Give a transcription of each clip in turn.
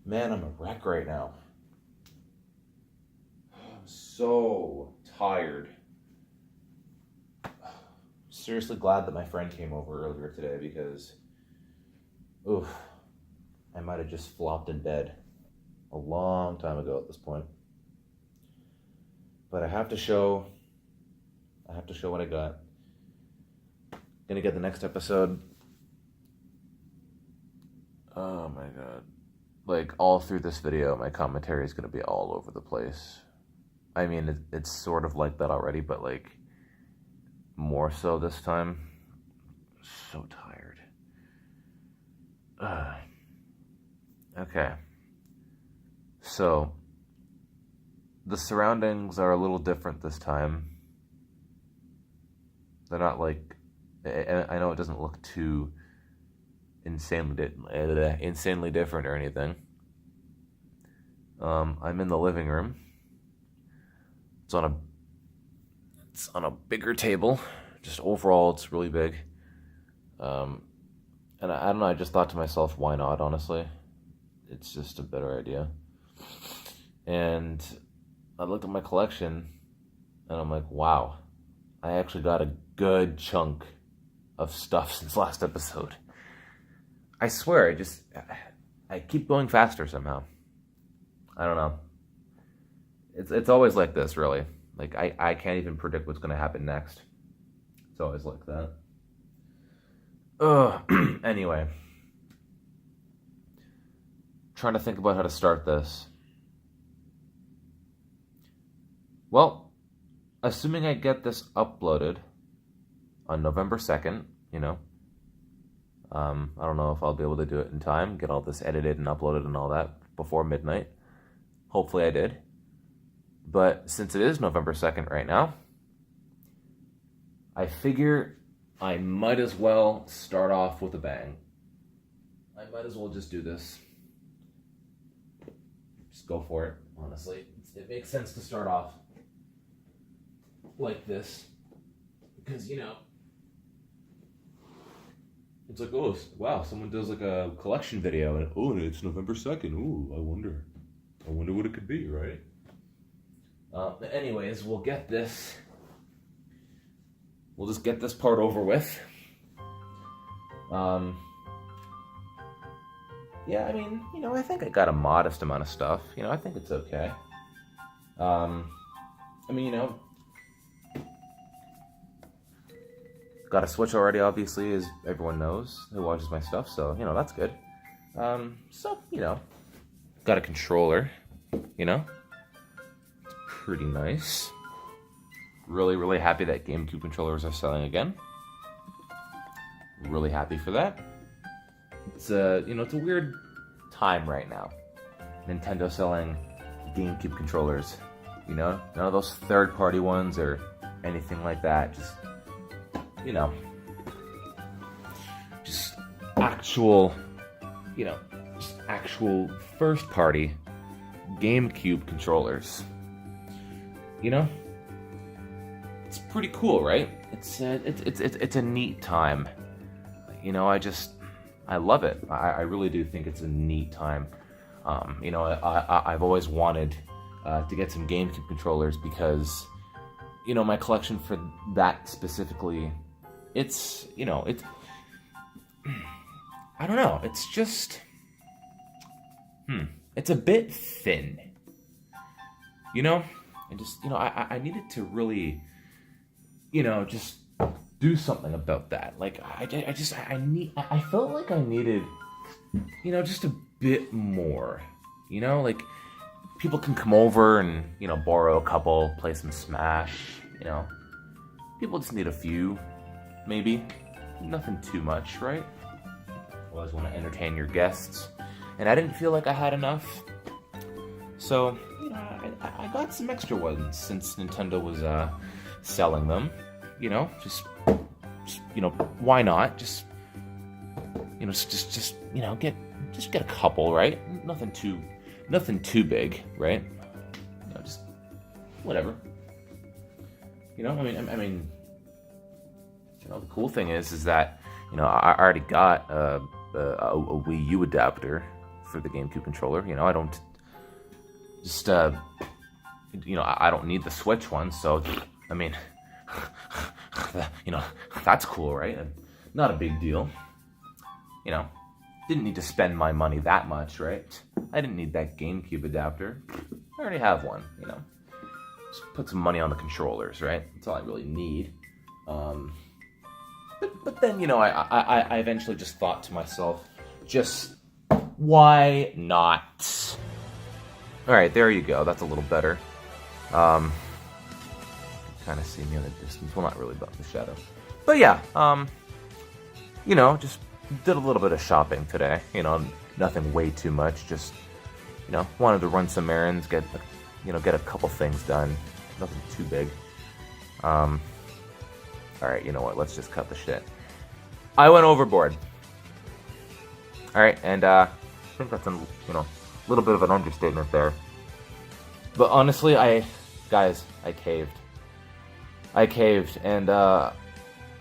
Man, I'm a wreck right now. I'm so tired. Seriously glad that my friend came over earlier today because, oof, I might have just flopped in bed a long time ago at this point. But I have to show what I got. Gonna get the next episode. Oh my god. Like, all through this video, my commentary is gonna be all over the place. I mean, it's sort of like that already, but like, more so this time. So tired. Okay. So, the surroundings are a little different this time. They're not like, I know it doesn't look too insanely different or anything. I'm in the living room. It's on a bigger table. Just overall, it's really big. And I don't know. I just thought to myself, why not? Honestly, it's just a better idea. And I looked at my collection, and I'm like, wow, I actually got a good chunk of stuff since last episode. I swear, I keep going faster somehow. I don't know. It's always like this, really. Like, I can't even predict what's going to happen next. It's always like that. Anyway. Trying to think about how to start this. Well, assuming I get this uploaded on November 2nd, I don't know if I'll be able to do it in time, get all this edited and uploaded and all that before midnight. Hopefully I did. But since it is November 2nd right now, I figure I might as well start off with a bang. I might as well just do this. Just go for it, honestly. It makes sense to start off like this. Because, it's like, oh, wow, someone does like a collection video, and oh, it's November 2nd. Ooh, I wonder what it could be, right? Anyways, we'll just get this part over with. Yeah, I mean, I think I got a modest amount of stuff. I think it's okay. I mean, got a Switch already, obviously, as everyone knows who watches my stuff, so, that's good. So, got a controller, It's pretty nice. Really, really happy that GameCube controllers are selling again. Really happy for that. It's it's a weird time right now. Nintendo selling GameCube controllers. None of those third-party ones or anything like that. Just actual, actual first-party GameCube controllers. It's pretty cool, right? It's a neat time. I love it. I really do think it's a neat time. I've always wanted to get some GameCube controllers because, my collection for that specifically, it's I don't know. It's just, it's a bit thin. I needed to really, just do something about that. Like, I felt like I needed, just a bit more. Like, people can come over and, borrow a couple, play some Smash, People just need a few, maybe. Nothing too much, right? Always want to entertain your guests. And I didn't feel like I had enough. So, I got some extra ones since Nintendo was selling them. Just why not? Just get a couple, right? Nothing too big, right? Just whatever. I mean, the cool thing is that I already got a Wii U adapter for the GameCube controller. You know, I don't just, you know, I don't need the Switch one, so, I mean, you know, that's cool, right? Not a big deal. You know, didn't need to spend my money that much, right? I didn't need that GameCube adapter. I already have one, you know. Just put some money on the controllers, right? That's all I really need. But then, you know, I eventually just thought to myself, just why not? All right, there you go. That's a little better. Kind of see me in the distance. Well, not really, but the shadow. But yeah, you know, just did a little bit of shopping today. You know, nothing way too much. Just, you know, wanted to run some errands, get a couple things done. Nothing too big. All right, you know what? Let's just cut the shit. I went overboard. All right, and I think that's a little bit of an understatement there. But honestly, guys, I caved. And I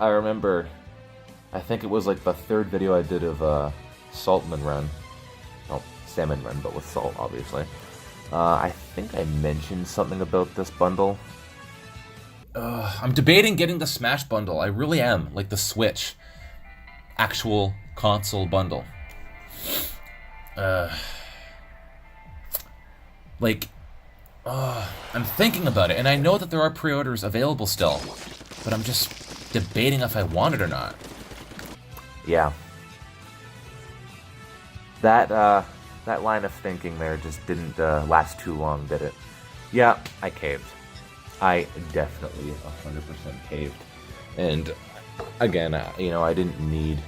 remember, I think it was like the third video I did of Saltman Run. Well, Salmon Run, but with salt, obviously. I think I mentioned something about this bundle. I'm debating getting the Smash bundle. I really am. Like the Switch. Actual console bundle. I'm thinking about it, and I know that there are pre-orders available still, but I'm just debating if I want it or not. Yeah. That line of thinking there just didn't last too long, did it? Yeah, I caved. I definitely 100% caved. And again, you know, I didn't need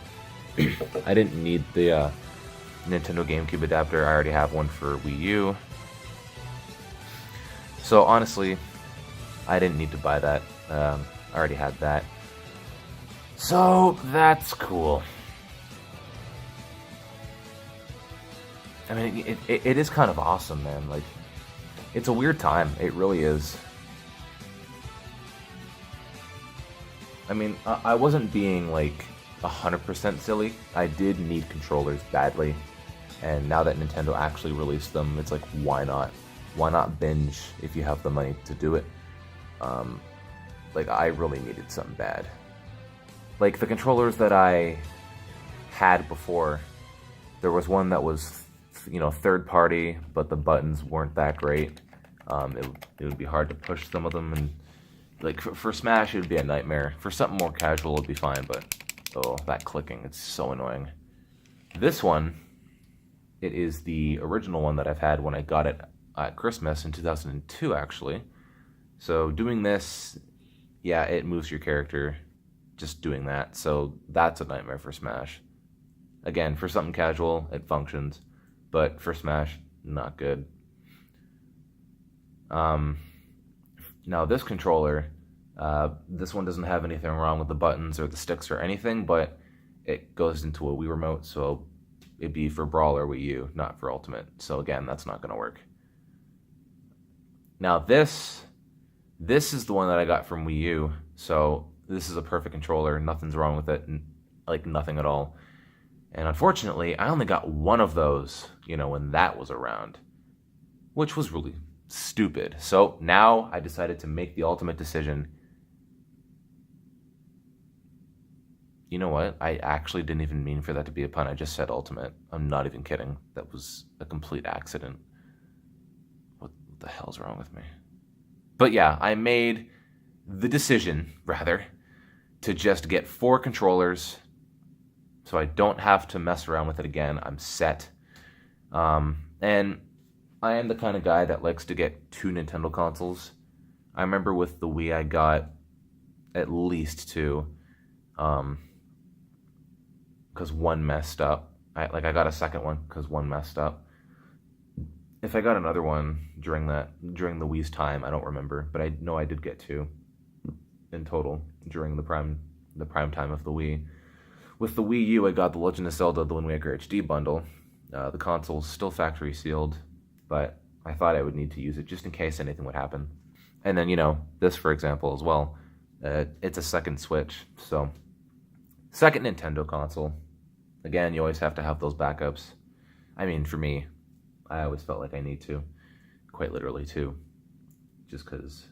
the Nintendo GameCube adapter. I already have one for Wii U. So honestly, I didn't need to buy that. I already had that. So that's cool. I mean, it is kind of awesome, man. Like, it's a weird time. It really is. I mean, I wasn't being, like, 100% silly. I did need controllers badly. And now that Nintendo actually released them, it's like, why not? Why not binge if you have the money to do it? Like, I really needed something bad. Like, the controllers that I had before, there was one that was, you know, third party, but the buttons weren't that great. It would be hard to push some of them, and like for Smash, it would be a nightmare. For something more casual, it'd be fine, but oh, that clicking, it's so annoying. This one, it is the original one that I've had when I got it at Christmas in 2002, actually. So doing this, yeah, it moves your character, just doing that. So that's a nightmare for Smash. Again, for something casual, it functions, but for Smash, not good. Now this controller, this one doesn't have anything wrong with the buttons or the sticks or anything, but it goes into a Wii remote, so it'd be for Brawl or Wii U, not for Ultimate. So again, that's not gonna work. Now this is the one that I got from Wii U, so this is a perfect controller, nothing's wrong with it, like nothing at all. And unfortunately, I only got one of those, you know, when that was around, which was really stupid. So now I decided to make the ultimate decision. You know what? I actually didn't even mean for that to be a pun. I just said ultimate. I'm not even kidding. That was a complete accident. What the hell's wrong with me? But yeah, I made the decision, rather, to just get 4 controllers so I don't have to mess around with it again. I'm set. And I am the kind of guy that likes to get 2 Nintendo consoles. I remember with the Wii I got at least 2. Because one messed up. I got a second one because one messed up. If I got another one during the Wii's time, I don't remember, but I know I did get 2 in total during the prime time of the Wii. With the Wii U, I got the Legend of Zelda: The Wind Waker HD bundle. The console's still factory sealed, but I thought I would need to use it just in case anything would happen. And then, you know, this, for example, as well. It's a second Switch, so second Nintendo console. Again, you always have to have those backups. I mean, for me, I always felt like I need to, quite literally too, just because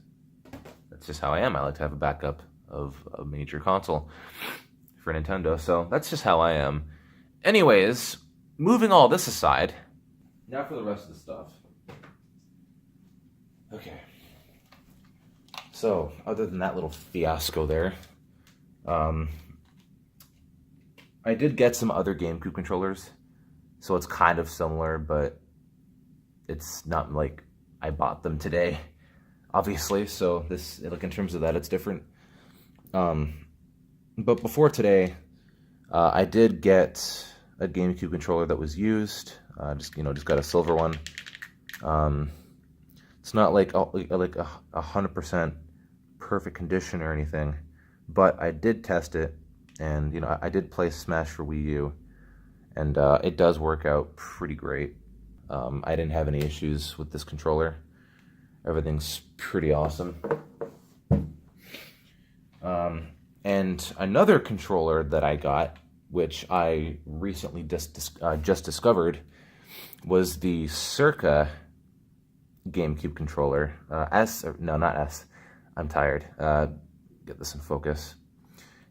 that's just how I am. I like to have a backup of a major console for Nintendo, so that's just how I am. Anyways, moving all this aside, now for the rest of the stuff. Okay. So, other than that little fiasco there, I did get some other GameCube controllers, so it's kind of similar, but it's not like I bought them today, obviously, so this, like, in terms of that, it's different. But before today, I did get a GameCube controller that was used. Just got a silver one. It's not like 100% perfect condition or anything, but I did test it, and I did play Smash for Wii U, and it does work out pretty great. I didn't have any issues with this controller. Everything's pretty awesome. And another controller that I got, which I recently just discovered, was the Circa GameCube controller. Not S. I'm tired. Get this in focus.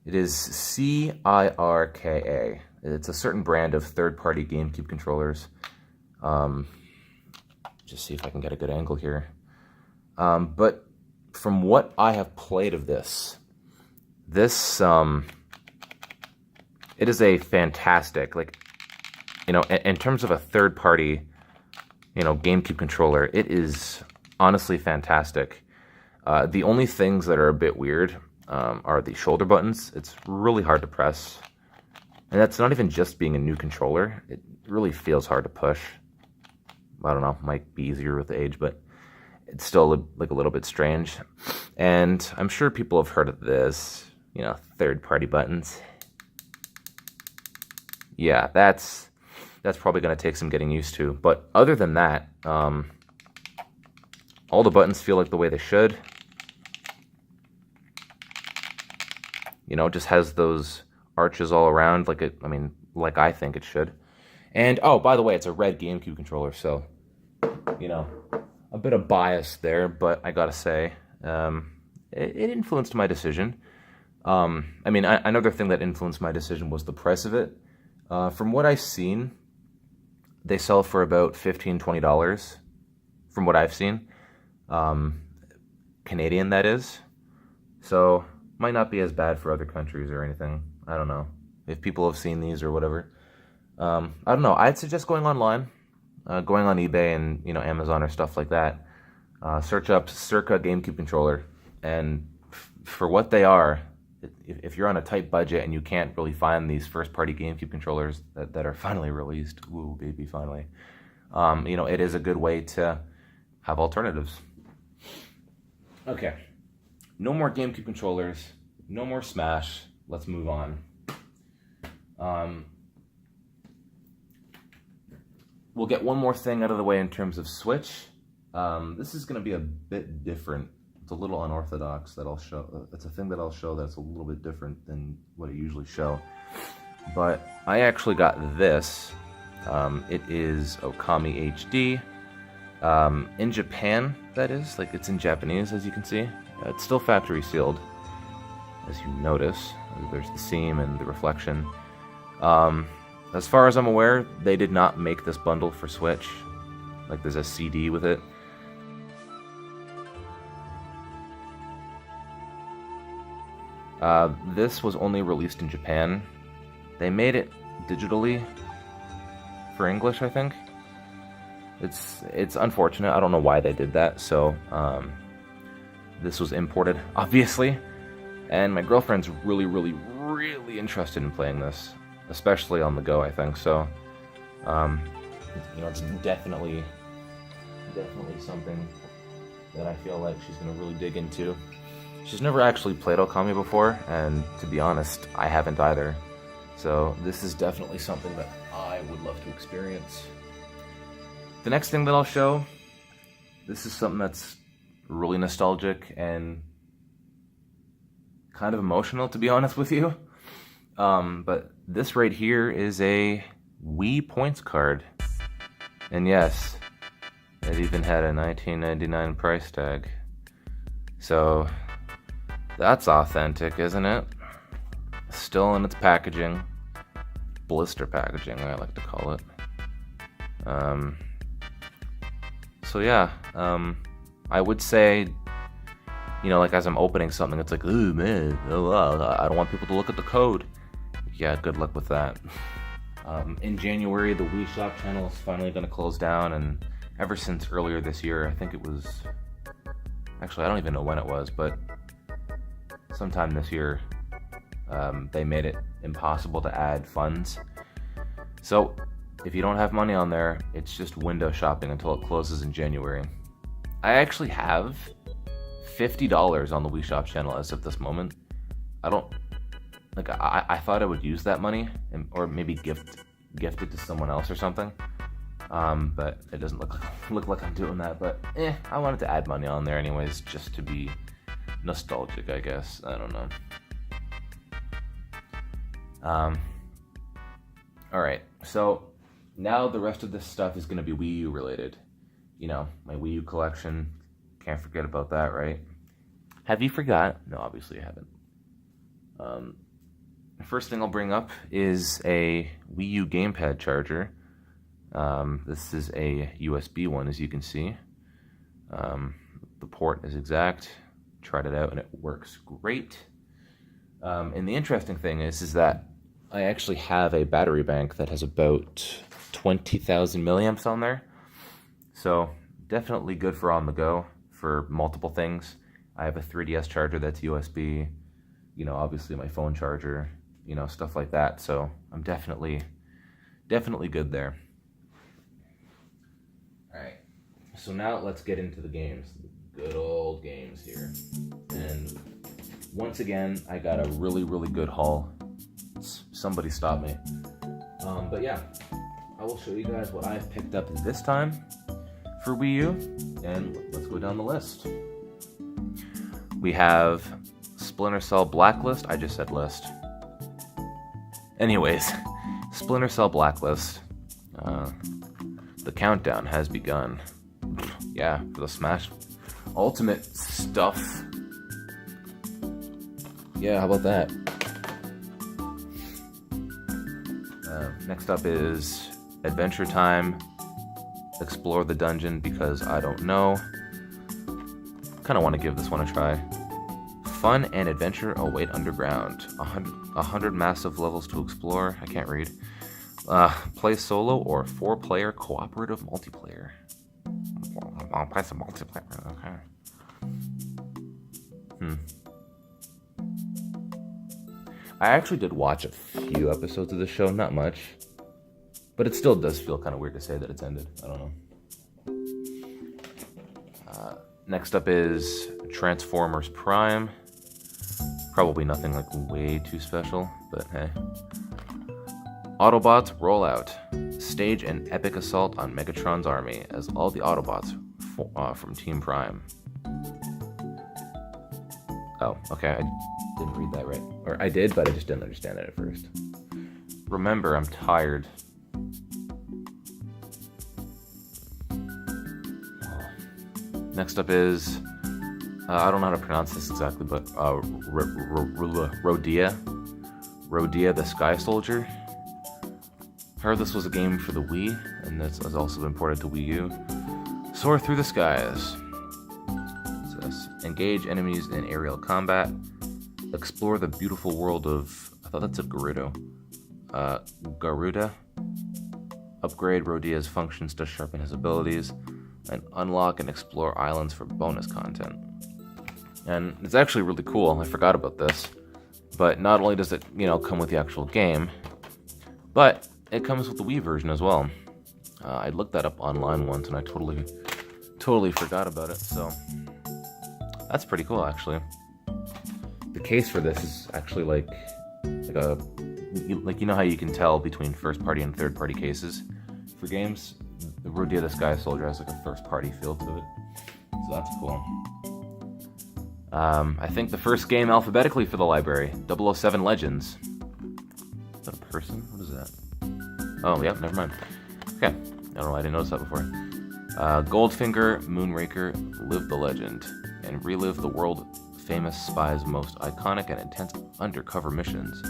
It is CIRKA. It's a certain brand of third-party GameCube controllers. Just see if I can get a good angle here. But from what I have played of this, it is a fantastic, in terms of a third-party, GameCube controller, it is honestly fantastic. The only things that are a bit weird are the shoulder buttons. It's really hard to press. And that's not even just being a new controller. It really feels hard to push. I don't know, might be easier with age, but it's still a little bit strange. And I'm sure people have heard of this, third-party buttons. Yeah, that's probably going to take some getting used to. But other than that, all the buttons feel like the way they should. It just has those arches all around, like I think it should. And, oh, by the way, it's a red GameCube controller, so, a bit of bias there, but I gotta say, it influenced my decision. Another thing that influenced my decision was the price of it. From what I've seen, they sell for about $15, $20, from what I've seen. Canadian, that is. So, might not be as bad for other countries or anything. I don't know. If people have seen these or whatever. I don't know. I'd suggest going online. Going on eBay and, Amazon or stuff like that. Search up Circa GameCube controller. And for what they are, if you're on a tight budget and you can't really find these first-party GameCube controllers that are finally released, ooh, baby, finally, it is a good way to have alternatives. Okay. No more GameCube controllers. No more Smash. Let's move on. We'll get one more thing out of the way in terms of Switch. This is going to be a bit different. It's a little unorthodox that I'll show. It's a thing that I'll show that's a little bit different than what I usually show. But I actually got this. It is Okami HD. In Japan, that is. It's in Japanese, as you can see. It's still factory sealed, as you notice. There's the seam and the reflection. As far as I'm aware, they did not make this bundle for Switch. There's a CD with it. This was only released in Japan. They made it digitally for English, I think. It's unfortunate. I don't know why they did that. So this was imported, obviously, and my girlfriend's really, really, really interested in playing this, especially on the go, I think. So it's definitely something that I feel like she's gonna really dig into. She's never actually played Okami before, and to be honest, I haven't either. So this is definitely something that I would love to experience. The next thing that I'll show, this is something that's really nostalgic and kind of emotional, to be honest with you. But this right here is a Wii points card. And yes, it even had a $19.99 price tag. So that's authentic, isn't it? Still in its packaging. Blister packaging, I like to call it. So yeah, I would say, like as I'm opening something, it's like, ooh man, I don't want people to look at the code. Yeah, good luck with that. In January, the Wii Shop channel is finally going to close down, and ever since earlier this year, I think it was, actually I don't even know when it was, but sometime this year, they made it impossible to add funds. So if you don't have money on there, it's just window shopping until it closes in January. I actually have $50 on the Wii Shop channel as of this moment. I thought I would use that money or maybe gift it to someone else or something. But it doesn't look like I'm doing that. But I wanted to add money on there anyways, just to be nostalgic, I guess. I don't know. Alright, so now the rest of this stuff is going to be Wii U related. My Wii U collection. Can't forget about that, right? Have you forgot? No, obviously you haven't. The first thing I'll bring up is a Wii U gamepad charger. This is a USB one, as you can see. The port is exact. Tried it out and it works great. And the interesting thing is that I actually have a battery bank that has about 20,000 milliamps on there. So definitely good for on the go for multiple things. I have a 3DS charger that's USB, obviously my phone charger, stuff like that. So I'm definitely good there. All right, so now let's get into the games, the good old games here. And once again, I got a really, really good haul. Somebody stop me. But yeah, I will show you guys what I've picked up this time for Wii U, and let's go down the list. We have Splinter Cell Blacklist. I just said list. Anyways, Splinter Cell Blacklist. The countdown has begun. Yeah, for the Smash Ultimate stuff. Yeah, how about that? Next up is Adventure Time. Explore the dungeon because I don't know. Kind of want to give this one a try. Fun and adventure await underground. 100 massive levels to explore. I can't read. Play solo or 4-player cooperative multiplayer. I'll play some multiplayer. Okay. I actually did watch a few episodes of the show, not much. But it still does feel kind of weird to say that it's ended. I don't know. Next up is Transformers Prime. Probably nothing like way too special, but hey. Autobots roll out. Stage an epic assault on Megatron's army as all the Autobots from Team Prime. Oh, okay, I didn't read that right. Or I did, but I just didn't understand it at first. Remember, I'm tired. Next up is, I don't know how to pronounce this exactly, but Rodea. Rodea the Sky Soldier. Heard this was a game for the Wii, and this has also been ported to Wii U. Soar through the skies. What's this? Engage enemies in aerial combat. Explore the beautiful world of, I thought that said Gerudo. Garuda. Upgrade Rodea's functions to sharpen his abilities. And unlock and explore islands for bonus content. And it's actually really cool. I forgot about this. But not only does it, come with the actual game, but it comes with the Wii version as well. I looked that up online once and I totally forgot about it. So that's pretty cool, actually. The case for this is actually like how you can tell between first party and third party cases for games. The Rodea the Sky Soldier has like a first party feel to it. So that's cool. I think the first game alphabetically for the library, 007 Legends. Is that a person? What is that? Oh, yeah, never mind. Okay. I don't know, I didn't notice that before. Goldfinger, Moonraker, live the legend, and relive the world-famous spy's most iconic and intense undercover missions.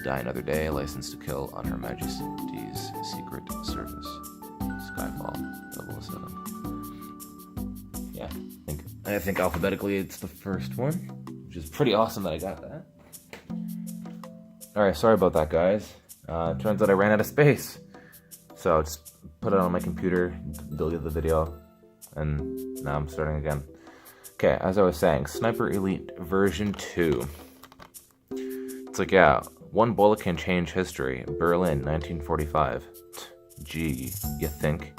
Die another day, license to kill on Her Majesty's Secret Service. Skyfall, 007. Yeah, I think alphabetically it's the first one, which is pretty awesome that I got that. Alright, sorry about that, guys. Turns out I ran out of space. So I just put it on my computer, deleted the video, and now I'm starting again. Okay, as I was saying, Sniper Elite version 2. It's like, yeah, one bullet can change history. Berlin, 1945. Gee, you think?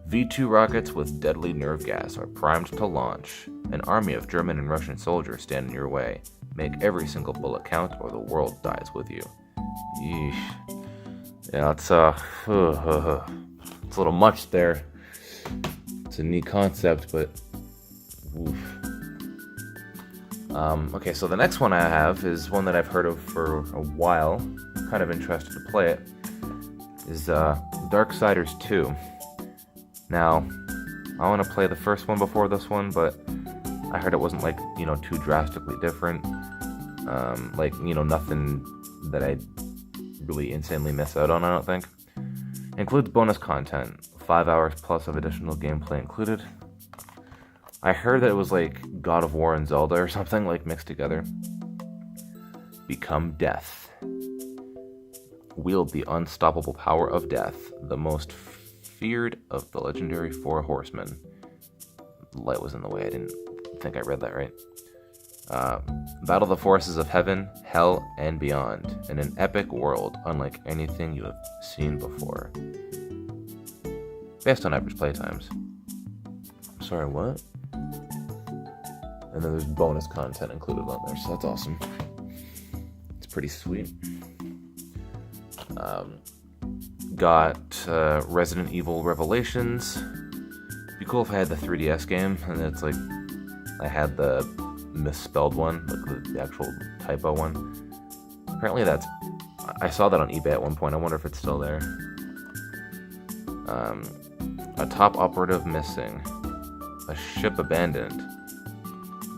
V2 rockets with deadly nerve gas are primed to launch. An army of German and Russian soldiers stand in your way. Make every single bullet count or the world dies with you. Yeesh. Yeah, it's a little much there. It's a neat concept, but oof. Okay, so the next one I have is one that I've heard of for a while. Kind of interested to play it. Is Darksiders 2. Now, I want to play the first one before this one, but I heard it wasn't like, too drastically different. Nothing that I'd really insanely miss out on, I don't think. Includes bonus content, 5 hours plus of additional gameplay included. I heard that it was like God of War and Zelda or something, like mixed together. Become Death. Wield the unstoppable power of death, the most feared of the legendary 4 horsemen. Light was in the way, I didn't think I read that right. Battle the forces of heaven, hell, and beyond in an epic world unlike anything you have seen before. Based on average playtimes. Sorry, what? And then there's bonus content included on there, so that's awesome. It's pretty sweet. Got Resident Evil Revelations. Be cool if I had the 3DS game, and it's like I had the misspelled one, like the actual typo one. Apparently I saw that on eBay at one point. I wonder if it's still there. A top operative missing. A ship abandoned.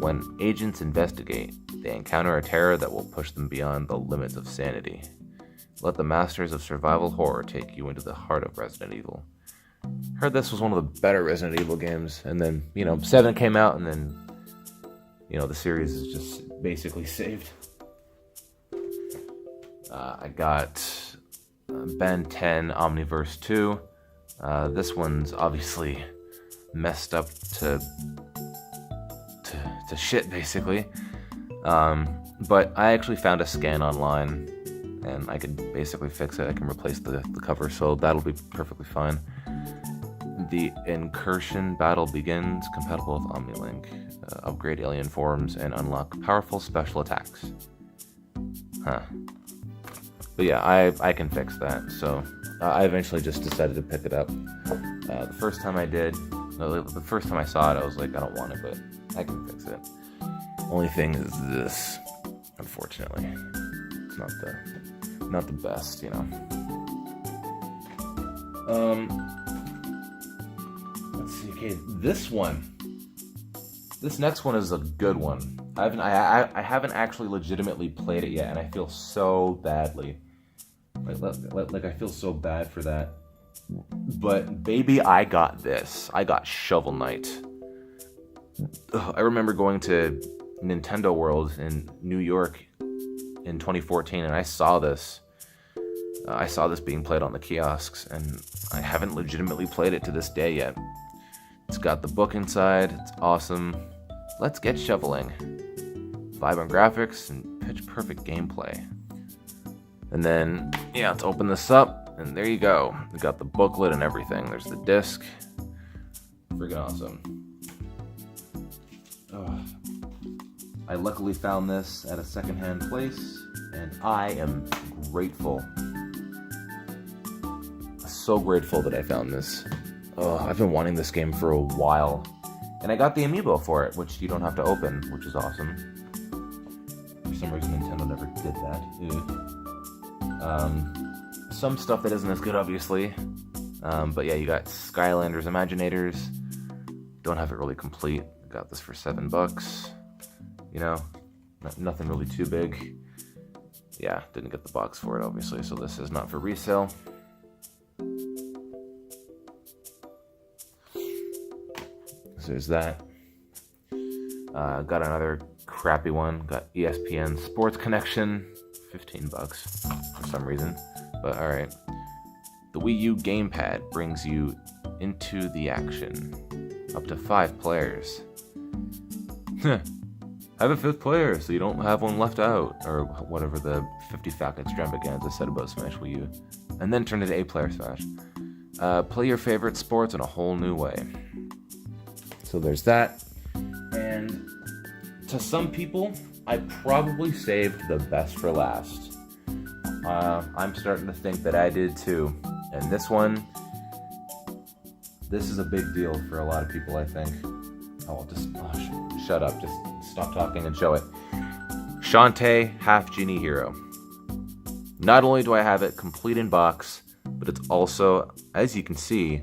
When agents investigate, they encounter a terror that will push them beyond the limits of sanity. Let the masters of survival horror take you into the heart of Resident Evil. Heard this was one of the better Resident Evil games, and then, 7 came out, and then, the series is just basically saved. I got Ben 10 Omniverse 2. This one's obviously messed up to shit, basically. But I actually found a scan online, and I could basically fix it. I can replace the cover, so that'll be perfectly fine. The Incursion battle begins, compatible with OmniLink. Upgrade alien forms and unlock powerful special attacks. Huh. But yeah, I can fix that, so I eventually just decided to pick it up. The first time I saw it, I was like, I don't want it, but I can fix it. Only thing is this, unfortunately. It's not the best, Let's see, okay, this next one is a good one. I haven't actually legitimately played it yet, and I feel so badly. Like I feel so bad for that. But baby, I got this. I got Shovel Knight. I remember going to Nintendo World in New York in 2014, and I saw this. I saw this being played on the kiosks, and I haven't legitimately played it to this day yet. It's got the book inside. It's awesome. Let's get shoveling. Vibrant graphics and pitch-perfect gameplay. And then, let's open this up, and there you go. We got the booklet and everything. There's the disc. Freaking awesome. I luckily found this at a secondhand place, and I am grateful. So grateful that I found this. I've been wanting this game for a while. And I got the amiibo for it, which you don't have to open, which is awesome. For some reason, Nintendo never did that. Some stuff that isn't as good, obviously. But yeah, you got Skylanders Imaginators. Don't have it really complete. Got this for $7. You know, nothing really too big. Yeah, didn't get the box for it, obviously, so this is not for resale. So there's that. Got another crappy one. Got ESPN Sports Connection, $15 for some reason, but all right. The Wii U gamepad brings you into the action. Up to 5 players. Have a 5th player so you don't have one left out, or whatever the 50 fact extravaganza said about Smash Wii U. And then turn it to 8-player Smash. Play your favorite sports in a whole new way. So there's that. And to some people, I probably saved the best for last. I'm starting to think that I did too. And this is a big deal for a lot of people, I think. Shut up. Just stop talking and show it. Shantae Half Genie Hero. Not only do I have it complete in box, but it's also, as you can see,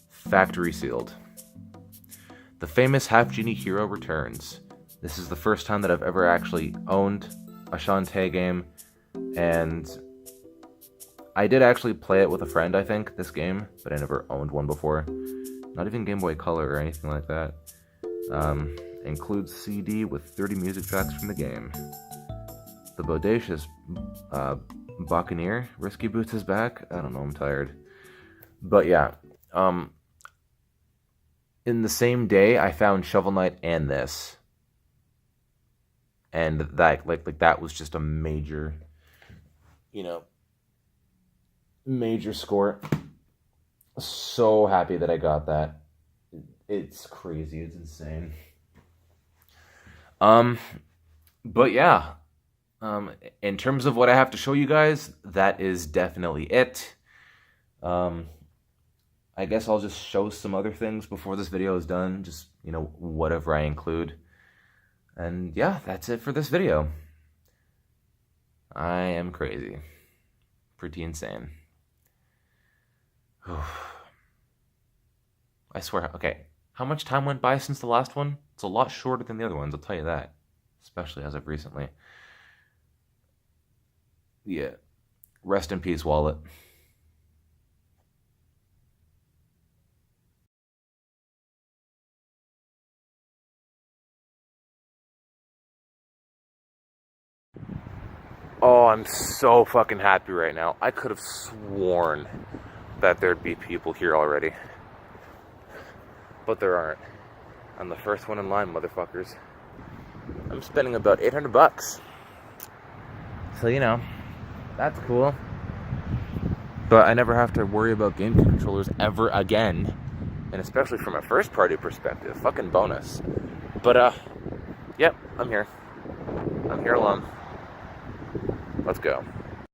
factory sealed. The famous Half Genie Hero returns. This is the first time that I've ever actually owned a Shantae game, and I did actually play it with a friend, I think, this game, but I never owned one before. Not even Game Boy Color or anything like that. Includes CD with 30 music tracks from the game. The bodacious Buccaneer, Risky Boots is back. I don't know, I'm tired. But yeah, in the same day, I found Shovel Knight and this. And that, like that was just a major, major score. So happy that I got that. It's crazy. It's insane. But yeah, in terms of what I have to show you guys, that is definitely it. I guess I'll just show some other things before this video is done. Just, whatever I include. And yeah, that's it for this video. I am crazy. Pretty insane. I swear, okay. How much time went by since the last one? It's a lot shorter than the other ones, I'll tell you that. Especially as of recently. Yeah. Rest in peace, wallet. Oh, I'm so fucking happy right now. I could have sworn that there'd be people here already. But there aren't. I'm the first one in line, motherfuckers. I'm spending about $800. So, that's cool. But I never have to worry about game controllers ever again. And especially from a first-party perspective. Fucking bonus. But, yep, I'm here. I'm here alone. Let's go.